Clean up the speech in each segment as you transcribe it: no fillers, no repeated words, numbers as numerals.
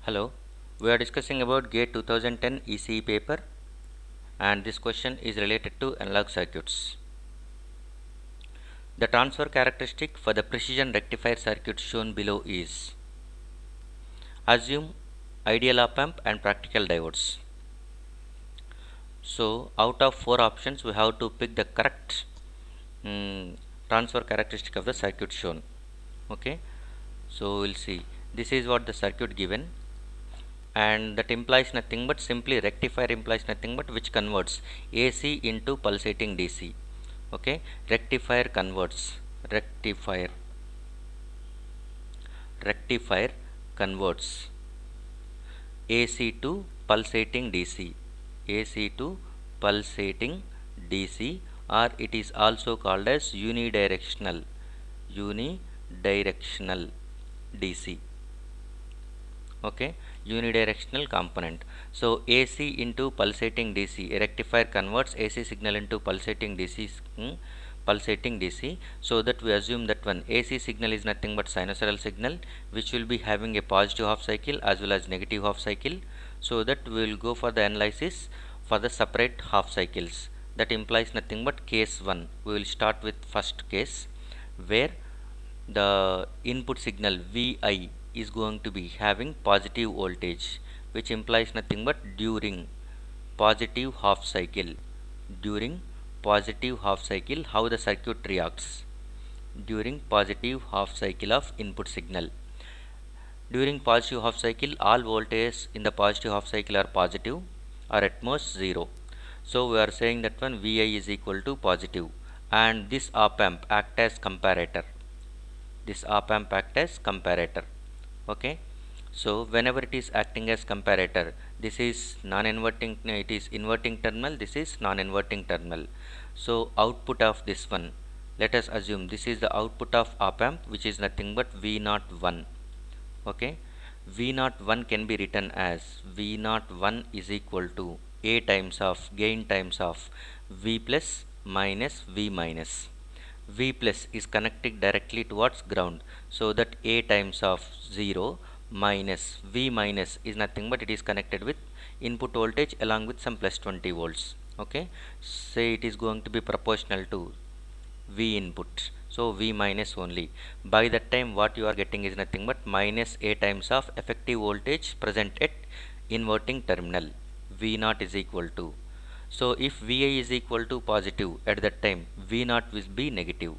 Hello, we are discussing about GATE 2010 ECE paper, and this question is related to analog circuits. The transfer characteristic for the precision rectifier circuit shown below is: assume ideal op amp and practical diodes. So out of 4 options we have to pick the correct transfer characteristic of the circuit shown. Okay, so we'll see. This is what the circuit given, and that implies nothing but simply rectifier implies nothing but which converts AC into pulsating DC. Okay, rectifier converts rectifier converts AC to pulsating DC, AC to pulsating DC, or it is also called as unidirectional DC. Okay, unidirectional component. So AC into pulsating DC, a rectifier converts AC signal into pulsating DC, so that we assume that one AC signal is nothing but sinusoidal signal, which will be having a positive half cycle as well as negative half cycle. So that we will go for the analysis for the separate half cycles. That implies nothing but case 1. We will start with first case, where the input signal Vi is going to be having positive voltage, which implies nothing but during positive half cycle. During positive half cycle, how the circuit reacts during positive half cycle of input signal. During positive half cycle, all voltages in the positive half cycle are positive or at most 0. So we are saying that one Vi is equal to positive, and this op amp act as comparator. This op amp act as comparator. Okay, so whenever it is acting as comparator, this is non-inverting, it is inverting terminal, this is non-inverting terminal. So output of this one, let us assume this is the output of op amp, which is nothing but V01. Okay, V01 can be written as V01 is equal to A times of gain times of V plus minus V minus. V plus is connecting directly towards ground, so that A times of 0 minus V minus is nothing but it is connected with input voltage along with some plus 20 volts. Okay, say it is going to be proportional to V input, so V minus only. By that time what you are getting is nothing but minus A times of effective voltage present at inverting terminal. V0 is equal to, so if Vi is equal to positive, at that time V0 will be negative.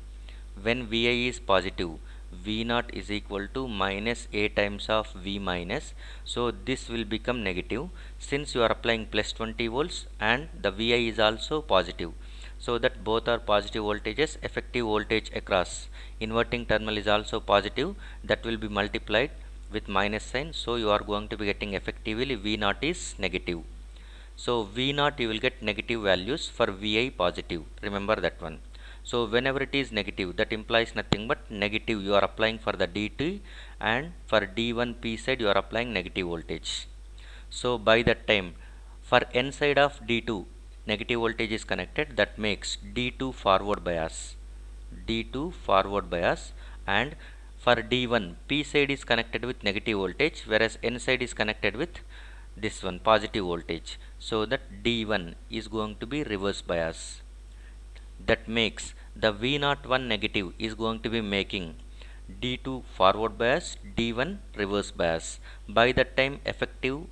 When Vi is positive, V0 is equal to minus A times of V minus, so this will become negative since you are applying plus 20 volts and the Vi is also positive, so that both are positive voltages. Effective voltage across inverting terminal is also positive, that will be multiplied with minus sign, so you are going to be getting effectively V0 is negative. So V0 you will get negative values for Vi positive, remember that one. So whenever it is negative, that implies nothing but negative you are applying for the D2, and for D1 P side you are applying negative voltage. So by that time, for N side of D2 negative voltage is connected, that makes D2 forward bias, D2 forward bias, and for D1 P side is connected with negative voltage, whereas N side is connected with this one positive voltage, so that D1 is going to be reverse bias. That makes the V01 negative is going to be making D2 forward bias, D1 reverse bias. By that time effective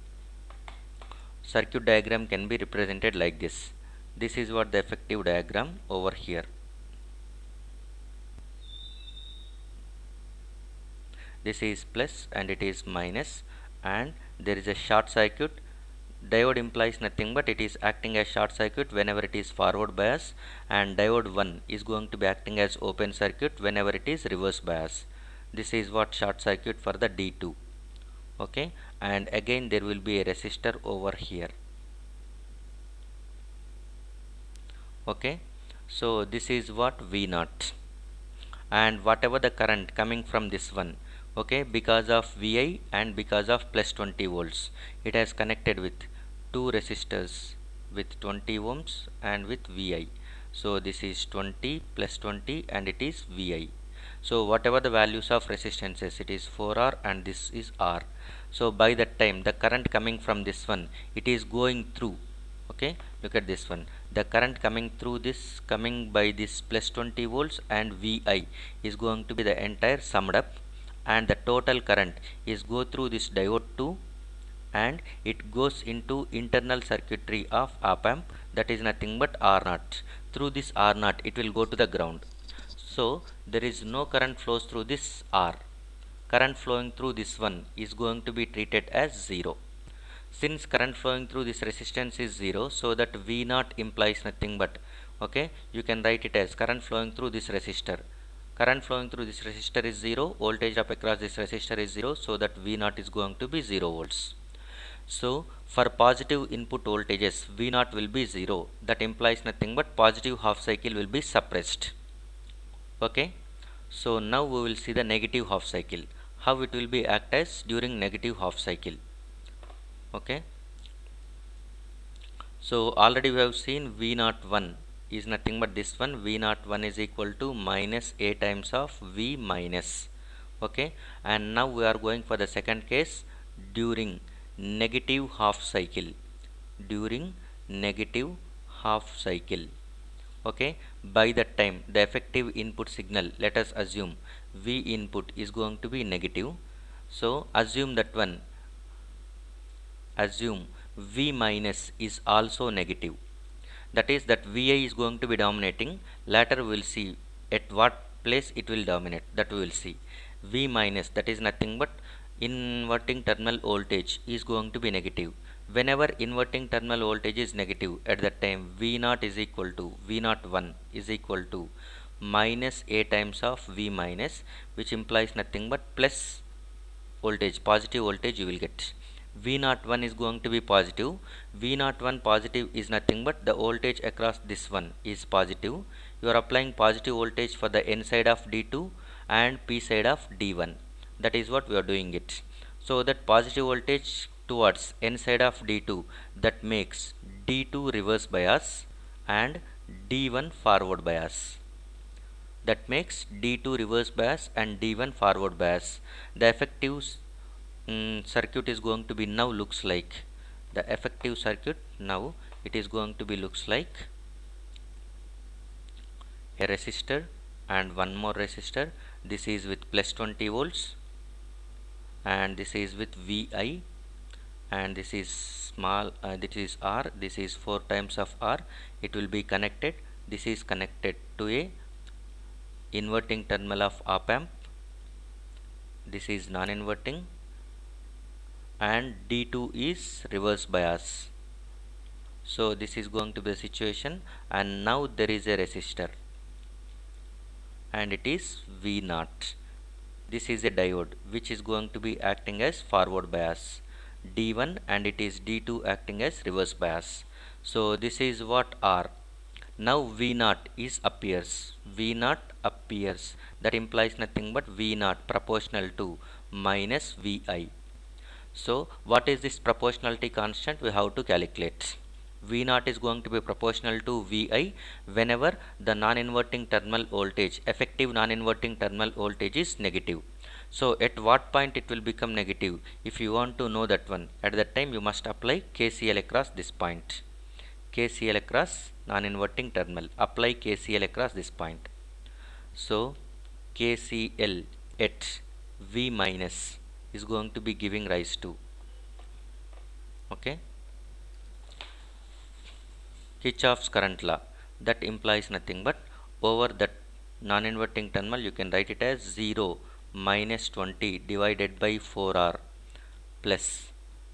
circuit diagram can be represented like this. This is what the effective diagram over here. This is plus and it is minus, and there is a short circuit. Diode implies nothing but it is acting as short circuit whenever it is forward bias, and diode 1 is going to be acting as open circuit whenever it is reverse bias. This is what short circuit for the D2. Okay, and again there will be a resistor over here. Okay, so this is what V0, and whatever the current coming from this one, okay, because of Vi and because of plus 20 volts, it has connected with two resistors with 20 ohms and with Vi. So this is 20 plus 20 and it is Vi. So whatever the values of resistances, it is 4R and this is R. So by that time the current coming from this one, it is going through. Okay, look at this one, the current coming through this, coming by this plus 20 volts, and Vi is going to be the entire summed up, and the total current is go through this diode 2, and it goes into internal circuitry of op amp, that is nothing but R0. Through this R0 it will go to the ground. So there is no current flows through this R. Current flowing through this one is going to be treated as 0. Since current flowing through this resistance is 0, so that V0 implies nothing but, okay, you can write it as current flowing through this resistor. Current flowing through this resistor is 0, voltage up across this resistor is 0, so that V0 is going to be 0 volts. So for positive input voltages, V0 will be 0. That implies nothing but positive half cycle will be suppressed. Okay. So now we will see the negative half cycle. How it will be act as during negative half cycle. Okay. So already we have seen V01 is nothing but this one. V01 is equal to minus A times of V minus. Okay. And now we are going for the second case during negative half cycle. During negative half cycle. Okay, by that time the effective input signal, let us assume V input is going to be negative. So assume that one, assume V minus is also negative. That is that Vi is going to be dominating. Later we will see at what place it will dominate, that we will see. V minus, that is nothing but inverting terminal voltage is going to be negative. Whenever inverting terminal voltage is negative, at that time V0 is equal to V01 is equal to minus A times of V minus, which implies nothing but plus voltage, positive voltage you will get. V01 is going to be positive. V01 positive is nothing but the voltage across this one is positive. You are applying positive voltage for the N side of D2 and P side of D1. That is what we are doing it. So that positive voltage towards N side of D2, that makes D2 reverse bias and D1 forward bias. That makes D2 reverse bias and D1 forward bias. The effective circuit is going to be now looks like, the effective circuit now it is going to be looks like a resistor and one more resistor. This is with plus 20 volts and this is with Vi, and this is small, this is R, this is 4 times of R. It will be connected, this is connected to a inverting terminal of op amp, this is non-inverting, and D2 is reverse bias. So this is going to be the situation, and now there is a resistor and it is V0. This is a diode which is going to be acting as forward bias, D1, and it is D2 acting as reverse bias. So this is what R. Now V0 is appears. V0 appears. That implies nothing but V0 proportional to minus Vi. So what is this proportionality constant? We have to calculate. V0 is going to be proportional to Vi whenever the non-inverting terminal voltage, effective non-inverting terminal voltage is negative. So at what point it will become negative? If you want to know that one, at that time you must apply KCL across this point. KCL across non-inverting terminal. Apply KCL across this point. So KCL at V minus is going to be giving rise to, okay, Kirchhoff's current law. That implies nothing but over that non-inverting terminal you can write it as 0 minus 20 divided by 4R plus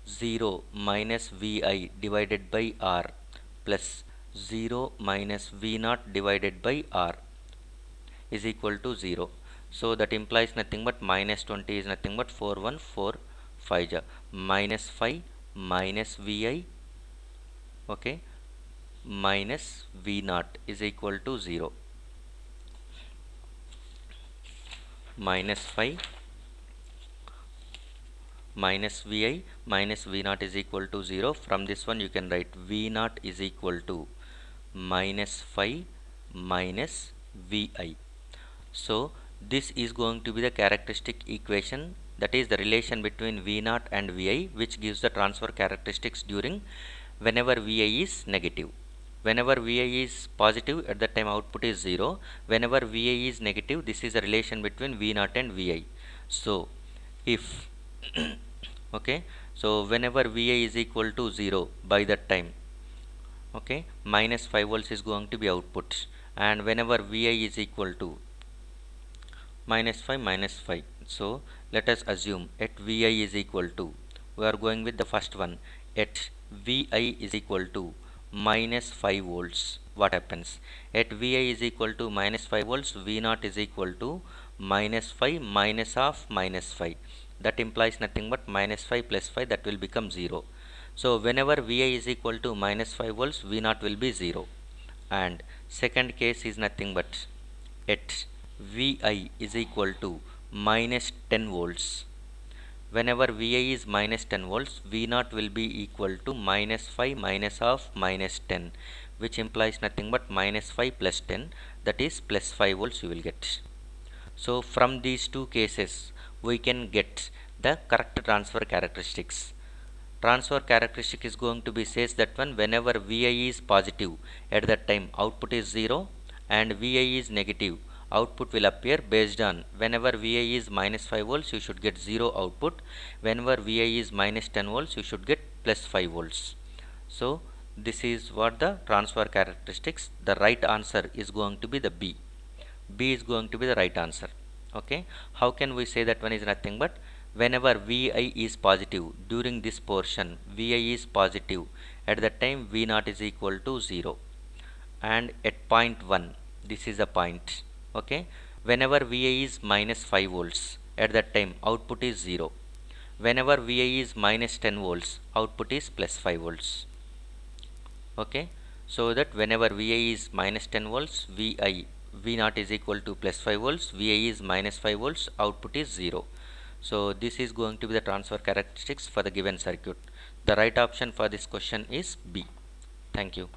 0 minus Vi divided by R plus 0 minus V0 divided by R is equal to 0. So that implies nothing but minus 20 is nothing but 4145 ja, minus 5 minus Vi, okay, minus V0 is equal to 0. Minus 5 minus Vi minus V0 is equal to 0. From this one you can write V0 is equal to minus 5 minus Vi. So this is going to be the characteristic equation that is the relation between V0 and Vi, which gives the transfer characteristics during whenever Vi is negative. Whenever Vi is positive, at that time output is 0. Whenever Vi is negative, this is a relation between V0 and Vi. So if okay, so whenever Vi is equal to 0, by that time, okay, minus 5 volts is going to be output, and whenever Vi is equal to minus 5. So let us assume at Vi is equal to, we are going with the first one, at Vi is equal to minus 5 volts. What happens? At Vi is equal to minus 5 volts, V0 is equal to minus 5 minus of minus 5. That implies nothing but minus 5 plus 5, that will become 0. So whenever Vi is equal to minus 5 volts, V0 will be 0. And second case is nothing but at Vi is equal to minus 10 volts. Whenever Vi is minus 10 volts, V0 will be equal to minus 5 minus of minus 10, which implies nothing but minus 5 plus 10, that is plus 5 volts you will get. So from these two cases, we can get the correct transfer characteristics. Transfer characteristic is going to be says that one, whenever Vi is positive, at that time output is 0, and Vi is negative, output will appear based on, whenever Vi is minus 5 volts, you should get 0 output. Whenever Vi is minus 10 volts, you should get plus 5 volts. So this is what the transfer characteristics. The right answer is going to be the B. B is going to be the right answer. Okay, how can we say that one is nothing but, whenever Vi is positive, during this portion Vi is positive, at that time V0 is equal to 0, and at point 1, this is a point. Okay, whenever Vi is minus 5 volts, at that time output is 0. Whenever Vi is minus 10 volts, output is plus 5 volts. Okay, so that whenever Vi is minus 10 volts, V0 is equal to plus 5 volts, Vi is minus 5 volts, output is 0. So this is going to be the transfer characteristics for the given circuit. The right option for this question is B. Thank you.